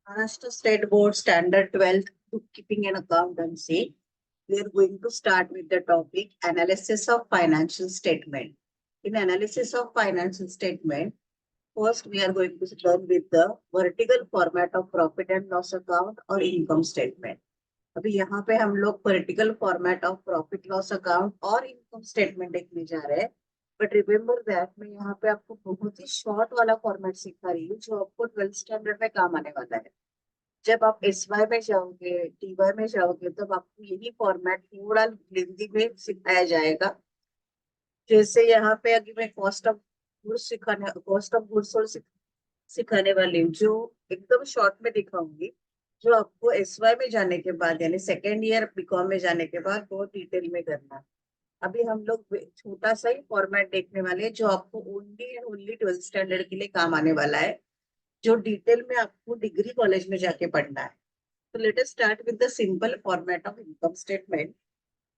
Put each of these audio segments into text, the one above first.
Maharashtra State Board Standard 12th Bookkeeping and Accountancy. We are going to start with the topic analysis of financial statement. In analysis of financial statement, first we are going to learn with the vertical format of profit and loss account or income statement. अभी यहाँ पे हम लोग vertical format of profit loss account और income statement देखने जा रहे हैं. बट रिमेम्बर दैट मैं यहाँ पे आपको बहुत ही शॉर्ट वाला फॉर्मेट सिखा रही हूँ जो आपको 12th स्टैंडर्ड में काम आने वाला है. जब आप SY में जाओगे, TY में जाओगे, तब आपको यही फॉर्मेट थोड़ा हिंदी में सिखाया जाएगा. जैसे यहाँ पे अगर मैं कॉस्ट ऑफ गुड्स सोल्ड सिखाने वाली हूँ जो एकदम शॉर्ट में दिखाऊंगी, जो आपको SY में जाने के बाद यानी सेकेंड ईयर BCom में जाने के बाद बहुत डिटेल में करना है. अभी हम लोग छोटा सा ही फॉर्मेट देखने वाले हैं जो आपको only and only 12th standard के लिए काम आने वाला है, जो डिटेल में आपको डिग्री कॉलेज में जाके पढ़ना है. तो let us start with the simple format of income statement.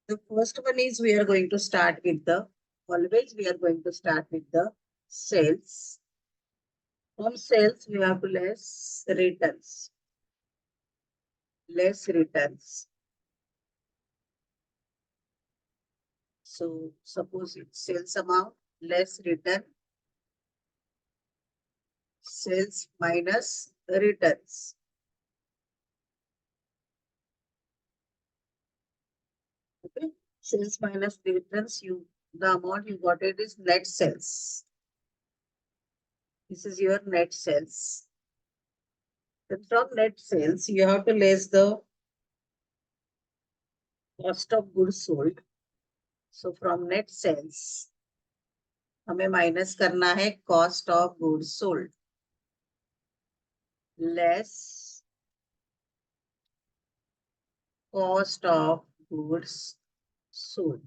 The first one is we are going to start with the always we are going to start with the sales. From sales we have to less returns. So suppose it's sales amount less return, sales minus returns. Okay, sales minus returns, the amount you got it is net sales. This is your net sales. Then from net sales you have to less the cost of goods sold. So from net sales हमें minus करना है cost of goods sold less cost of goods sold.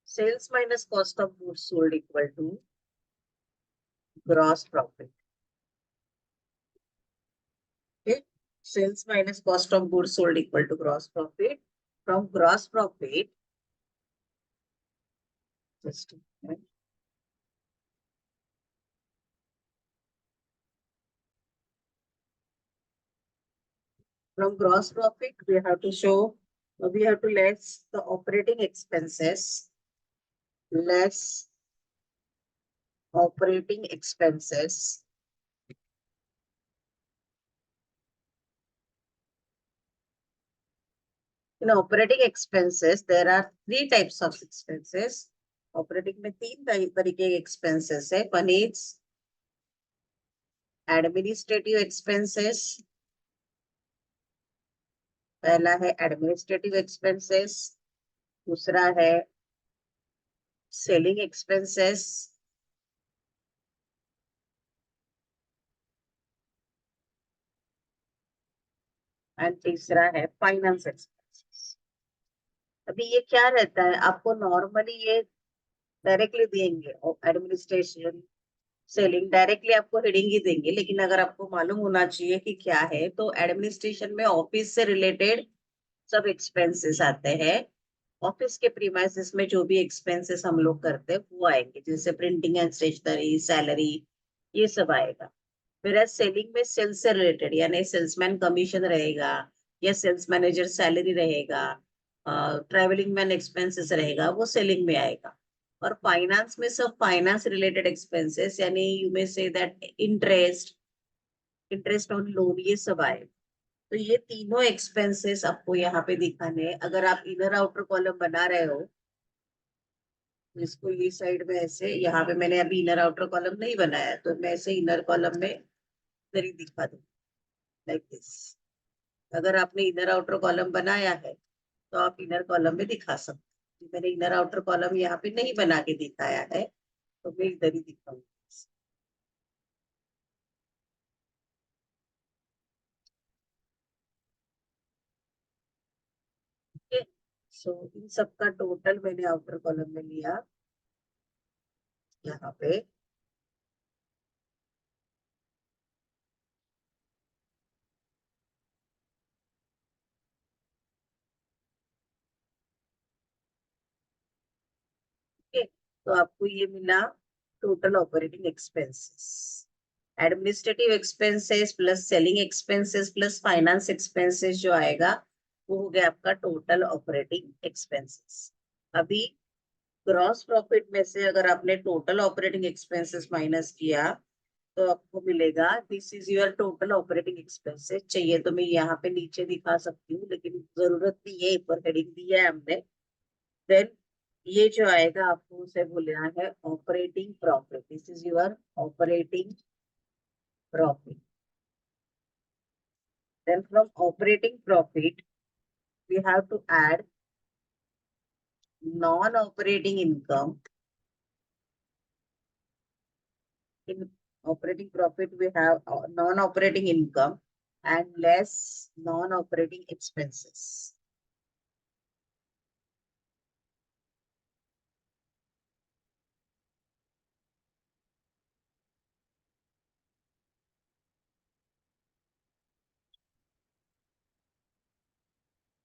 Sales minus cost of goods sold equal to gross profit. Okay, sales minus cost of goods sold equal to gross profit. From gross profit, just a minute. From gross profit, we have to less the operating expenses, less operating expenses. In operating expenses, there are three types of expenses. Operating में तीन तरीके के expenses है. One is administrative expenses. पहला है administrative expenses. दूसरा है selling expenses. And तीसरा है फाइनेंस एक्सपेंसेस. अभी ये क्या रहता है, आपको नॉर्मली ये डायरेक्टली देंगे एडमिनिस्ट्रेशन सेलिंग डायरेक्टली आपको हेडिंग ही देंगे, लेकिन अगर आपको मालूम होना चाहिए कि क्या है, तो एडमिनिस्ट्रेशन में ऑफिस से रिलेटेड सब एक्सपेंसेस आते हैं. ऑफिस के प्रीमाइसेस में जो भी एक्सपेंसेस हम लोग करते हैं वो आएंगे, जैसे प्रिंटिंग एंड स्टेशनरी, सैलरी, ये सब आएगा. फिर सेलिंग में सेल्स से रिलेटेड यानी सेल्समैन कमीशन रहेगा या सेल्स मैनेजर सैलरी रहेगा, ट्रैवलिंग मैन एक्सपेंसेस रहेगा, वो सेलिंग में आएगा. और फाइनेंस में सब फाइनेंस रिलेटेड एक्सपेंसेस यानी you may say that interest on loan, ये सब आए. तो ये तीनों एक्सपेंसेस आपको यहाँ पे दिखाने हैं. अगर आप इनर आउटर कॉलम बना रहे हो, जिसको ये साइड में ऐसे, यहाँ पे मैंने अभी इनर आउटर कॉलम नहीं बनाया, तो मैं ऐसे इनर कॉलम में इधर ही दिखा दूँ लाइक दिस. अगर आपने इनर आउटर कॉलम बनाया है तो आप इनर कॉलम में दिखा सकते. मैंने इनर आउटर कॉलम यहाँ पे नहीं बना के दिखाया है, तो मैं इधर ही दिखाऊंगी. सो इन सबका टोटल मैंने आउटर कॉलम में लिया यहाँ पे. तो आपको ये मिला total operating expenses, administrative expenses plus selling expenses plus finance expenses जो आएगा वो हो गया आपका टोटल ऑपरेटिंग एक्सपेंसेस। अभी ग्रॉस प्रॉफिट में से अगर आपने टोटल ऑपरेटिंग एक्सपेंसेस माइनस किया तो आपको मिलेगा this is your total operating expenses. चाहिए तो मैं यहाँ पे नीचे दिखा सकती हूँ लेकिन जरूरत नहीं है, ऊपर हेडिंग दिया है हमने। देन ये जो आएगा आपको उसे बोलना है operating profit. This is your operating profit. Then from operating profit we have to add non-operating income. In operating profit, we have non-operating income and less non-operating expenses.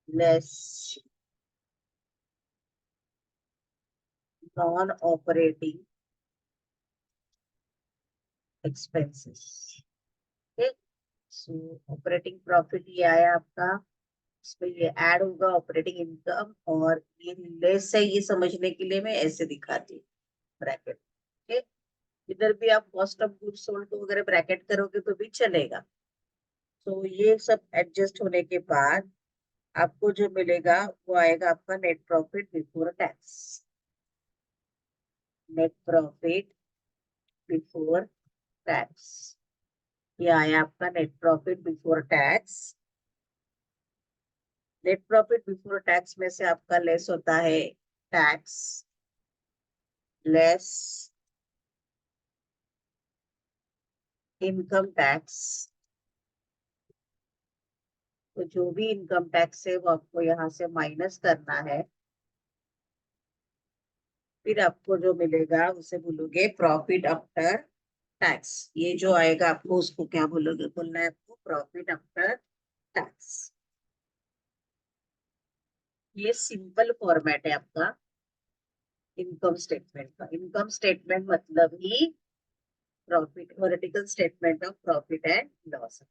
Less non-operating expenses. Okay. So operating profit ये आया आपका, इसमें ये add होगा operating income, और ये less है ये समझने के लिए मैं ऐसे दिखाती हूँ ब्रैकेट। ओके, इधर भी आप कॉस्ट ऑफ गुड्स सोल्ड को अगर ब्रैकेट करोगे तो भी चलेगा। तो ये सब एडजस्ट होने के बाद आपको जो मिलेगा वो आएगा आपका net profit before tax. Net profit before tax, ये आया आपका net profit before tax. Net profit before tax में से आपका लेस होता है टैक्स, लेस इनकम टैक्स। तो जो भी इनकम टैक्स है वो आपको यहाँ से माइनस करना है। फिर आपको जो मिलेगा उसे बोलोगे प्रॉफिट आफ्टर टैक्स। ये जो आएगा आपको उसको क्या बोलोगे, बोलना है आपको प्रॉफिट आफ्टर टैक्स। ये सिंपल फॉर्मेट है आपका इनकम स्टेटमेंट का। इनकम स्टेटमेंट मतलब ही profit, vertical statement of profit and loss.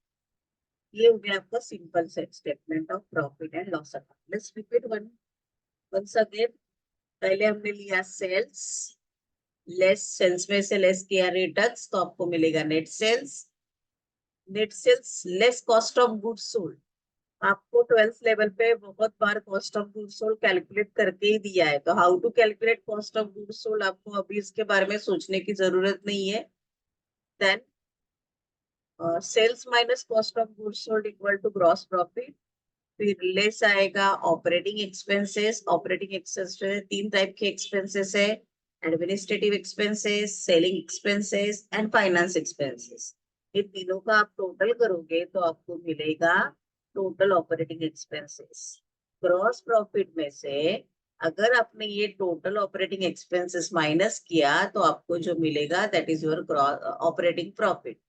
ये हो गया आपका simple statement of profit and loss account. Let's repeat once again. पहले हमने लिया सेल्स, लेस सेल्स में से लेस किया रिटर्न्स, तो आपको मिलेगा net sales. Net sales less cost of goods sold. आपको 12th लेवल पे बहुत बार cost of goods sold calculate करके ही दिया है, तो how to calculate cost of goods sold आपको अभी इसके बारे में सोचने की जरूरत नहीं है। Then sales minus cost of goods sold equal to gross profit. फिर लेस आएगा ऑपरेटिंग एक्सपेंसेस। ऑपरेटिंग एक्सपेंसेस तीन टाइप के एक्सपेंसेस है, administrative expenses, selling expenses and finance expenses. ये तीनों का आप टोटल करोगे तो आपको मिलेगा total operating expenses. Gross profit में से अगर आपने ये टोटल ऑपरेटिंग एक्सपेंसेस माइनस किया तो आपको जो मिलेगा that is your operating profit.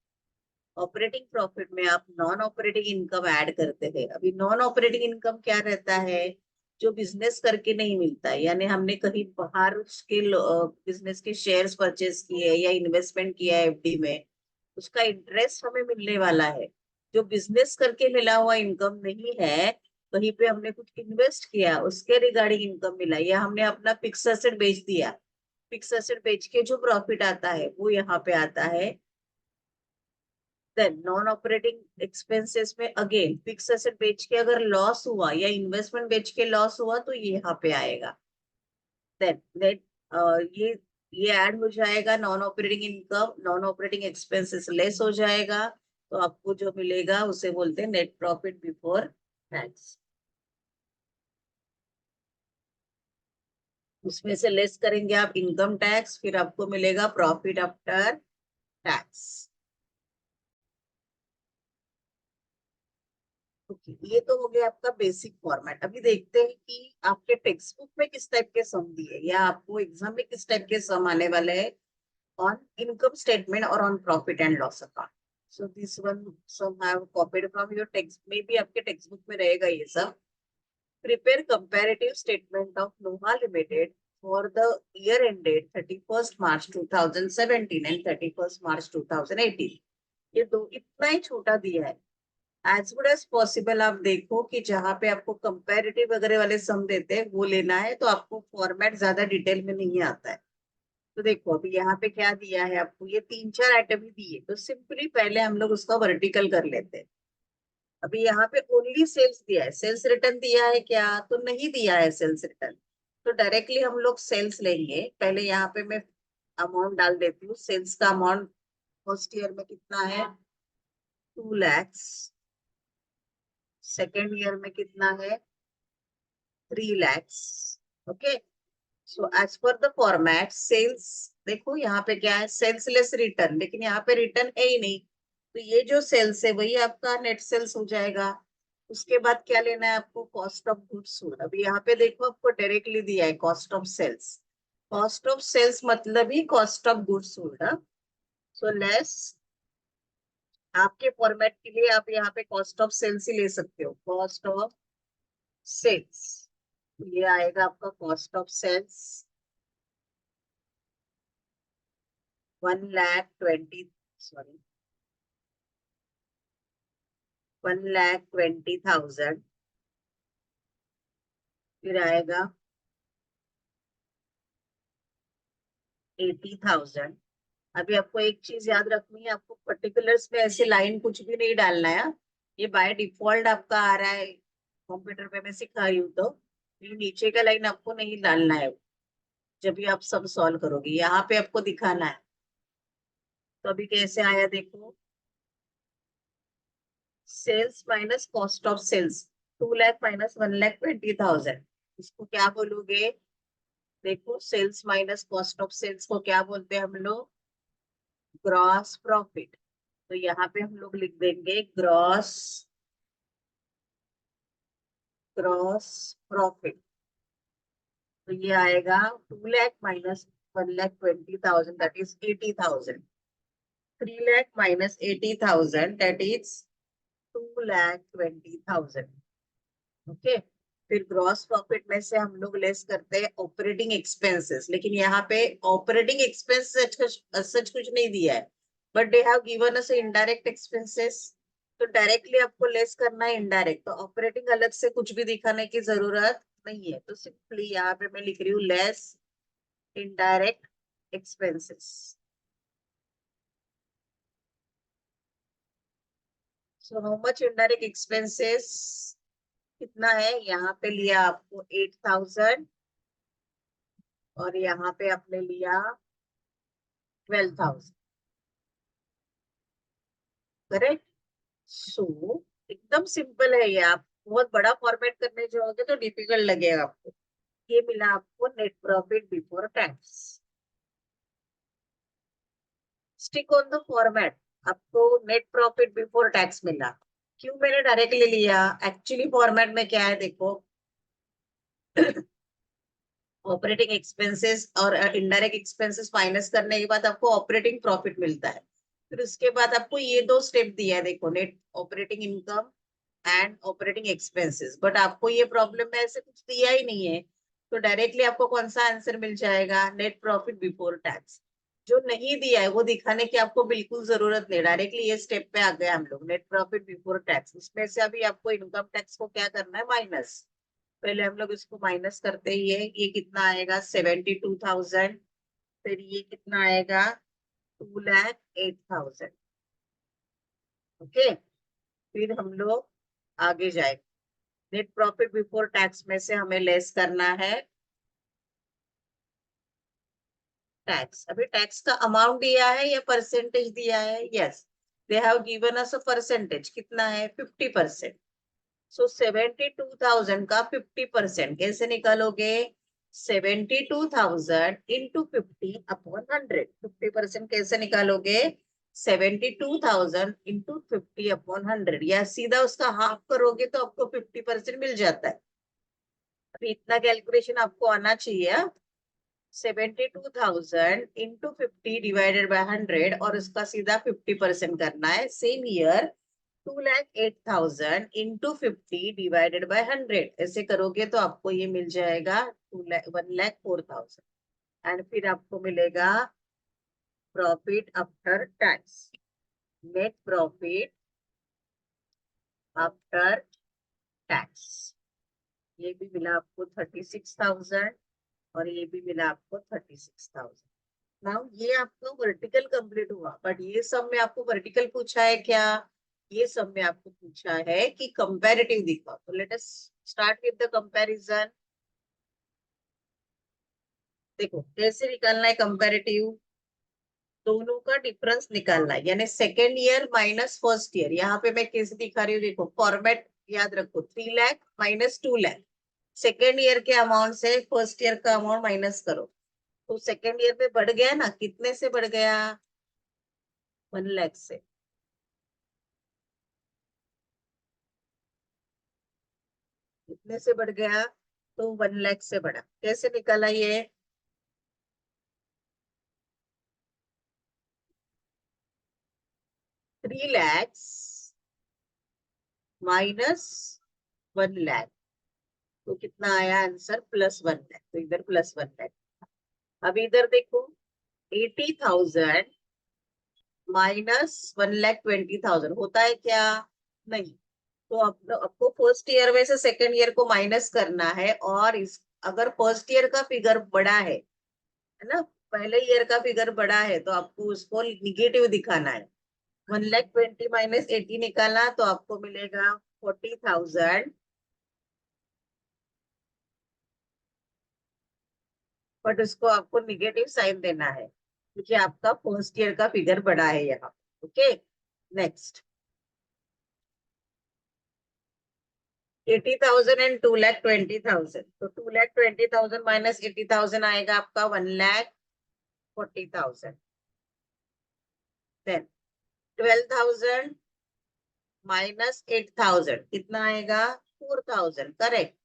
Operating profit में आप नॉन ऑपरेटिंग इनकम ऐड करते हैं। अभी नॉन ऑपरेटिंग इनकम क्या रहता है, जो बिजनेस करके नहीं मिलता है, यानी हमने कहीं बाहर उसके बिजनेस के शेयर्स परचेस किए या इन्वेस्टमेंट किया है एफडी में, उसका इंटरेस्ट हमें मिलने वाला है। जो बिजनेस करके मिला हुआ इनकम नहीं है, कहीं पे हमने कुछ इन्वेस्ट किया उसके रिगार्डिंग इनकम मिला, या हमने अपना फिक्स एसेट बेच दिया, फिक्स एसेट बेच के जो प्रॉफिट आता है वो यहाँ पे आता है। देन नॉन ऑपरेटिंग एक्सपेंसेस में अगेन फिक्स एसेट बेच के अगर लॉस हुआ या इन्वेस्टमेंट बेच के लॉस हुआ तो ये यहाँ पे आएगा। देन नेट ये ये ऐड हो जाएगा non operating income, non operating expenses less हो जाएगा, तो आपको जो मिलेगा उसे बोलते हैं नेट प्रॉफिट बिफोर टैक्स। उसमें से लेस करेंगे आप इनकम टैक्स, फिर आपको मिलेगा प्रॉफिट आफ्टर टैक्स। ओके, ये तो हो गया आपका बेसिक फॉर्मेट। अभी देखते हैं कि आपके टेक्स्ट बुक में किस टाइप के सम दिए या आपको एग्जाम में किस टाइप के सम आने वाले हैं ऑन इनकम स्टेटमेंट और on profit and loss account. So this one sum have copied from your text, में भी आपके टेक्स्ट बुक में रहेगा ये सब। Prepare comparative statement of Noha limited for the year ended 31st March 2017 and 31st March 2018, ये दो इतना ही छोटा दिया है। एज गुड एज पॉसिबल आप देखो कि जहां पे आपको कंपैरेटिव वगैरह वाले सम देते हैं वो लेना है, तो आपको फॉर्मेट ज्यादा डिटेल में नहीं आता है। तो देखो अभी यहाँ पे क्या दिया है आपको, ये 3-4 आइटम ही दिए, तो सिंपली पहले हम लोग उसका वर्टिकल कर लेते हैं। अभी यहाँ पे ओनली सेल्स दिया है, सेल्स रिटर्न दिया है क्या, तो नहीं दिया है सेल्स रिटर्न। तो डायरेक्टली हम लोग सेल्स लेंगे। पहले यहाँ पे मैं अमाउंट डाल देती हूँ। सेल्स का अमाउंट फर्स्ट ईयर में कितना है, 2 lakhs। सेकेंड ईयर में कितना है, 3 lakhs। Okay, so as per the format sales, देखो यहाँ पे क्या है, सेल्स लेस रिटर्न, लेकिन यहाँ पे रिटर्न है ही नहीं, तो ये जो सेल्स है वही आपका नेट सेल्स हो जाएगा। उसके बाद क्या लेना है आपको, कॉस्ट ऑफ गुड्स सोल्ड। अभी यहाँ पे देखो आपको डायरेक्टली दिया है cost of sales. Cost of sales मतलब ही cost of goods sold. So less, आपके फॉर्मेट के लिए आप यहाँ पे कॉस्ट ऑफ सेल्स ही ले सकते हो, कॉस्ट ऑफ सेल्स। ये आएगा आपका कॉस्ट ऑफ सेल्स 1,20,000, सॉरी 1,20,000। फिर आएगा 80,000। अभी आपको एक चीज याद रखनी है, आपको पर्टिकुलर्स में ऐसे लाइन कुछ भी नहीं डालना है। ये बाय डिफॉल्ट आपका आ रहा है कंप्यूटर पे, मैं सिखा रही हूँ, तो ये नीचे का लाइन आपको नहीं डालना है जब भी आप सब सॉल्व करोगे, यहाँ पे आपको दिखाना है। तो अभी कैसे आया देखो, sales minus cost of sales, 2 lakh minus 1,20,000, इसको क्या बोलोगे, देखो sales minus cost of sales को क्या बोलते हैं हम लोग, ग्रॉस प्रॉफिट। तो यहाँ पे हम लोग लिख देंगे ग्रॉस ग्रॉस प्रॉफिट। तो ये आएगा 2 lakh minus 1,20,000, that is 80,000। 3 lakh minus 80,000, that is 2,20,000। Okay, फिर ग्रॉस प्रॉफिट में से हम लोग लेस करते हैं ऑपरेटिंग एक्सपेंसेस, लेकिन यहाँ पे ऑपरेटिंग एक्सपेंस सच कुछ नहीं दिया है, but they have given us indirect expenses. तो डायरेक्टली आपको लेस करना है इनडायरेक्ट, तो ऑपरेटिंग अलग से कुछ भी दिखाने की जरूरत नहीं है। तो सिंपली यहाँ पे मैं लिख रही हूँ less indirect expenses. So how much indirect expenses कितना है, यहाँ पे लिया आपको 8,000 और यहाँ पे आपने लिया 12,000, करेक्ट। सो एकदम सिंपल है ये, आप बहुत बड़ा फॉर्मेट करने जाओगे तो डिफिकल्ट लगेगा आपको। ये मिला आपको net profit before tax. Stick on the format, आपको नेट प्रॉफिट बिफोर टैक्स मिला। क्यों मैंने डायरेक्टली लिया, एक्चुअली फॉर्मेट में क्या है देखो, ऑपरेटिंग एक्सपेंसेस और इनडायरेक्ट एक्सपेंसेस माइनस करने के बाद आपको ऑपरेटिंग प्रॉफिट मिलता है। फिर उसके बाद आपको ये दो स्टेप दिया है देखो, net operating income and operating expenses, but आपको ये प्रॉब्लम में ऐसे कुछ दिया ही नहीं है, तो डायरेक्टली आपको कौन सा आंसर मिल जाएगा, नेट प्रॉफिट बिफोर टैक्स। जो नहीं दिया है वो दिखाने की आपको बिल्कुल जरूरत नहीं, डायरेक्टली ये स्टेप पे आ गए हम लोग, नेट प्रॉफिट बिफोर टैक्स। उसमें से अभी आपको इनकम टैक्स को क्या करना है, माइनस। पहले हम लोग इसको माइनस करते ही है, ये कितना आएगा 72,000। फिर ये कितना आएगा 2,08,000। ओके, फिर हम लोग आगे जाए, नेट प्रॉफिट बिफोर टैक्स में से हमें लेस करना है टैक्स। अभी टैक्स का अमाउंट दिया है या परसेंटेज दिया है, yes they have given us a percentage, कितना है 50%। सो 72,000 का 50% कैसे निकालोगे, 72,000 इंटू 50/100। 50% कैसे निकालोगे, 72,000 इंटू 50/100, या सीधा उसका हाफ करोगे तो आपको 50% मिल जाता है। अभी इतना कैलकुलेशन आपको आना चाहिए। 72,000 इंटू 50 डिवाइडेड बाय 100 और उसका सीधा 50% करना है। Same year 2,08,000 into 50 divided by 100 ऐसे करोगे तो आपको ये मिल जाएगा 1,04,000 एंड फिर आपको मिलेगा profit after tax, net profit after tax. ये भी मिला आपको 36,000 और ये भी मिला आपको 36,000। नाउ ये आपका वर्टिकल कंप्लीट हुआ, बट ये सब में आपको वर्टिकल पूछा है क्या? ये सब में आपको पूछा है कि कंपैरेटिव दिखाओ। तो let us start with the comparison. देखो कैसे निकालना है कंपैरेटिव, दोनों का डिफरेंस निकालना है, यानी second year minus first year. यहाँ पे मैं कैसे दिखा रही हूँ, देखो फॉर्मेट याद रखो, 3 lakh minus 2 lakh, second year के अमाउंट से फर्स्ट ईयर का अमाउंट माइनस करो, तो सेकेंड ईयर में बढ़ गया ना, कितने से बढ़ गया? 1 लाख से। कितने से बढ़ गया? तो 1 लाख से बढ़ा। कैसे निकाला ये? 3 lakhs माइनस 1 लाख, तो कितना आया आंसर? +1 लाख। तो इधर +1 लाख। अब इधर देखो 80,000 माइनस 1,20,000 होता है क्या? नहीं। तो आपको फर्स्ट ईयर में से सेकेंड ईयर को माइनस करना है, और इस अगर फर्स्ट ईयर का फिगर बड़ा है ना, पहले ईयर का फिगर बड़ा है, तो आपको उसको निगेटिव दिखाना है। 1,20,000 माइनस 80 निकाला तो आपको मिलेगा 40,000, बट उसको आपको निगेटिव साइन देना है क्योंकि आपका फर्स्ट ईयर का फिगर बड़ा है यहाँ। ओके, नेक्स्ट 80,000 एंड 2,20,000, तो 2,20,000 माइनस 80,000 आएगा आपका 1,40,000। देन 12,000 माइनस 8,000 कितना आएगा? 4,000। करेक्ट।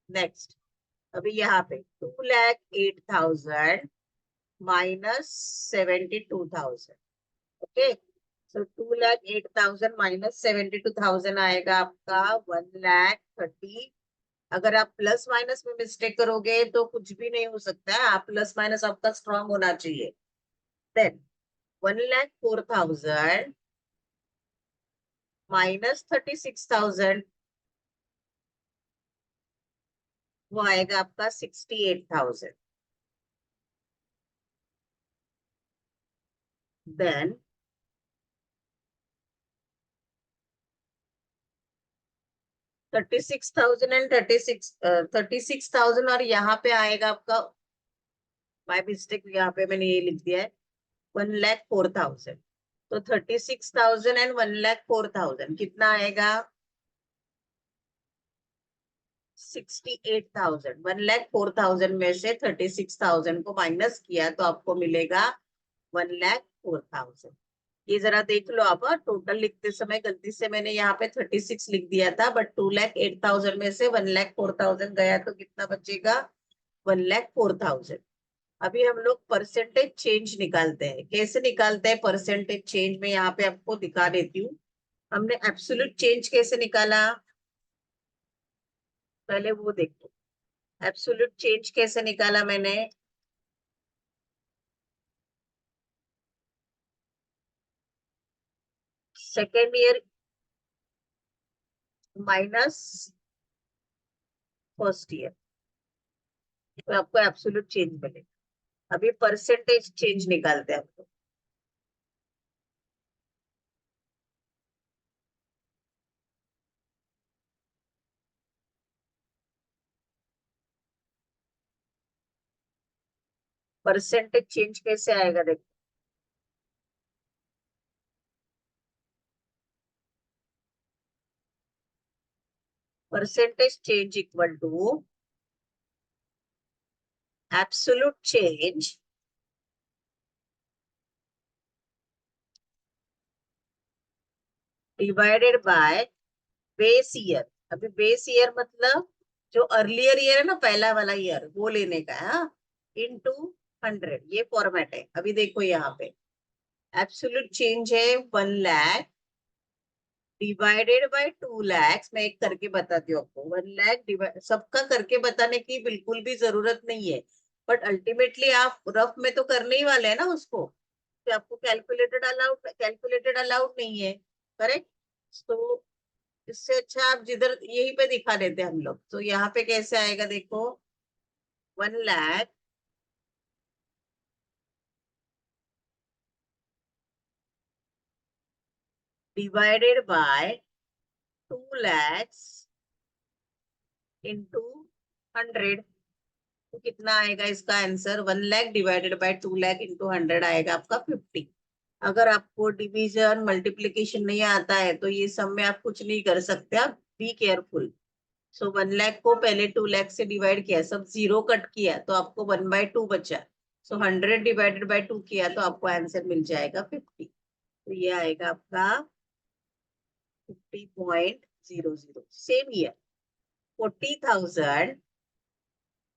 नेक्स्ट, अभी यहाँ पे 2,08,000 माइनस 72,000। ओके, सो 2,08,000 माइनस 72,000 आएगा आपका 1,30,000। अगर आप प्लस माइनस में मिस्टेक करोगे तो कुछ भी नहीं हो सकता है, आप प्लस माइनस आपका स्ट्रांग होना चाहिए। देन 1,04,000 माइनस 36,000, वो आएगा आपका 68,000। देन 36,000 एंड 36,000 और यहाँ पे आएगा आपका, बाय मिस्टेक यहाँ पे मैंने ये लिख दिया है 1,04,000। तो 36,000 एंड 1,04,000 कितना आएगा? 68,000। 1,04,000 में से 36,000 को माइनस किया तो आपको मिलेगा 1,04,000। ये जरा देख लो आप, टोटल लिखते समय गलती से मैंने यहाँ पे 36 लिख दिया था, बट 2,08,000 में से 1,04,000 गया तो कितना बचेगा? 1,04,000। अभी हम लोग परसेंटेज चेंज निकालते हैं। कैसे निकालते हैं परसेंटेज चेंज? में यहाँ पे आपको दिखा देती हूँ। हमने एब्सोल्यूट चेंज कैसे निकाला, पहले वो देखो। एब्सोल्यूट चेंज कैसे निकाला मैंने? Second year minus first year, तो आपको एब्सोल्यूट चेंज मिलेगा। अभी परसेंटेज चेंज निकालते हैं हम लोग। परसेंटेज चेंज कैसे आएगा देखो, percentage change equal to absolute change divided by base year. अभी बेस ईयर मतलब जो अर्लियर ईयर है ना, पहला वाला ईयर, वो लेने का है। हाँ? इंटू 100, ये फॉर्मेट है। अभी देखो यहाँ पे एब्सोल्यूट चेंज है 1 लाख डिवाइडेड बाय 2 लाख। मैं एक करके बताती हूँ आपको। 1 लाख डिवाइड, सबका करके बताने की बिल्कुल भी जरूरत नहीं है, बट अल्टीमेटली आप रफ में तो करने ही वाले हैं ना उसको, तो आपको कैलकुलेटेड अलाउड नहीं है, करेक्ट। तो इससे अच्छा आप जिधर यहीं पे दिखा देते हम लोग, तो यहाँ पे कैसे आएगा देखो। 1 lakh divided by 2 lakhs into 100, तो कितना आएगा इसका answer. 1 lakh divided by 2 lakh into 100 आएगा आपका 50। अगर आपको डिवीजन मल्टीप्लीकेशन नहीं आता है तो ये सब में आप कुछ नहीं कर सकते, आप बी केयरफुल। सो 1 लाख को पहले 2 लाख से डिवाइड किया, सब जीरो कट किया तो आपको 1/2 बचा। सो 100 डिवाइडेड बाय 2 किया तो आपको आंसर मिल जाएगा 50। तो ये आएगा आपका 50.00। सेम ईयर 40,000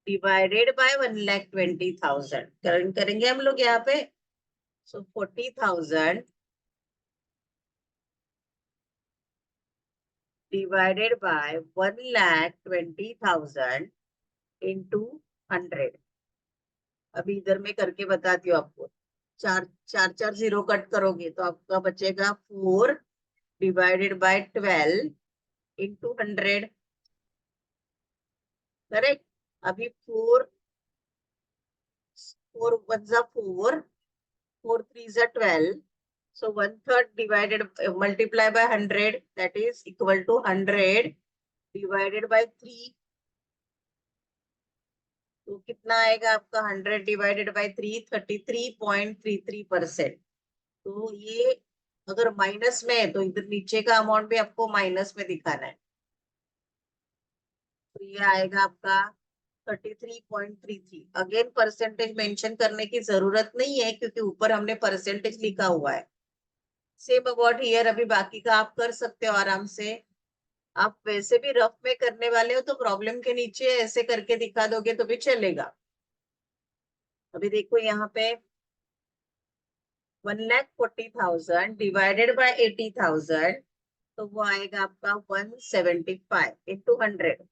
डिवाइडेड बाय 1,20,000 करेंगे हम लोग यहाँ पे। सो 40,000 डिवाइडेड बाय 1,20,000 इंटू 100। अभी इधर में करके बताती हूँ आपको। चार चार चार जीरो कट करोगे तो आपका बचेगा 4 डिवाइडेड बाय 12 इंटू 100, करेक्ट। अभी 4, 4 1 जा 4, 4 3 जा 12। So 1/3 divided multiply by 100, that is equal to 100 divided by 3। तो कितना आएगा आपका 100 डिवाइडेड बाय 3, 33.33%। तो ये अगर माइनस में है तो इधर नीचे का अमाउंट भी आपको माइनस में दिखाना है। तो ये आएगा आपका 33.33। अगेन परसेंटेज मेंशन करने की जरूरत नहीं है क्योंकि ऊपर हमने परसेंटेज लिखा हुआ है। सेम अबाउट हियर, अभी बाकी का आप कर सकते हो आराम से। आप वैसे भी रफ में करने वाले हो तो प्रॉब्लम के नीचे ऐसे करके दिखा दोगे तो भी चलेगा। अभी देखो यहाँ पे 1,40,000 डिवाइडेड बाय 80,000, तो वो आएगा आपका 175 into 100।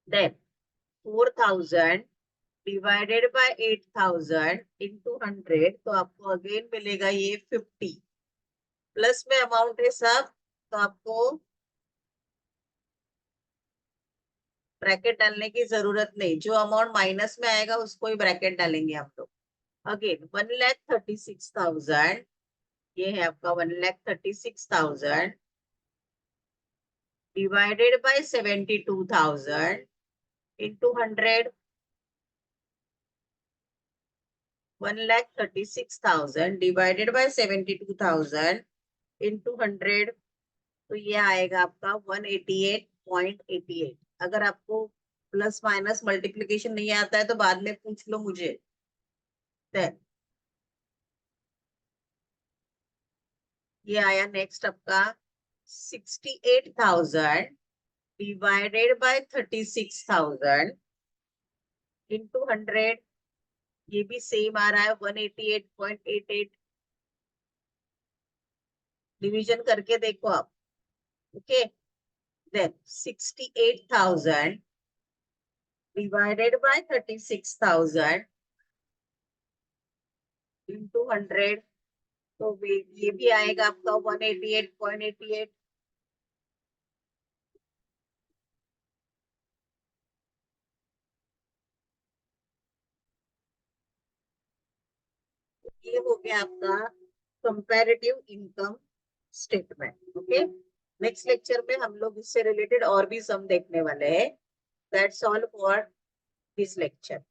Then 4,000 divided by 8,000 into 100, तो आपको अगेन मिलेगा ये 50। प्लस में अमाउंट है सब, तो आपको ब्रैकेट डालने की जरूरत नहीं। जो अमाउंट माइनस में आएगा उसको ही ब्रैकेट डालेंगे हम लोग। अगेन 1,36,000, ये है आपका 1,36,000 divided by 72,000 into 100। 1,36,000 divided by 72,000 into 100, तो ये आएगा आपका 188.88। अगर आपको प्लस माइनस मल्टीप्लीकेशन नहीं आता है तो बाद में पूछ लो मुझे। Then, ये आया नेक्स्ट आपका 68,000 डिवाइडेड बाय 36,000 इंटू 100। ये भी सेम आ रहा है 188.88। डिवीजन करके देखो आप। Okay, then 68,000 divided by 36,000 into 100, तो ये भी आएगा आपका 188.88। ये हो गया आपका comparative income statement. Okay, next lecture में हम लोग इससे रिलेटेड और भी सम देखने वाले हैं। That's all for this lecture.